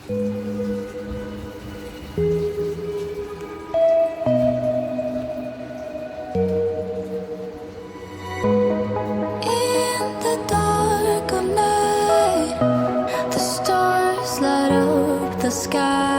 In the dark of night, the stars light up the sky.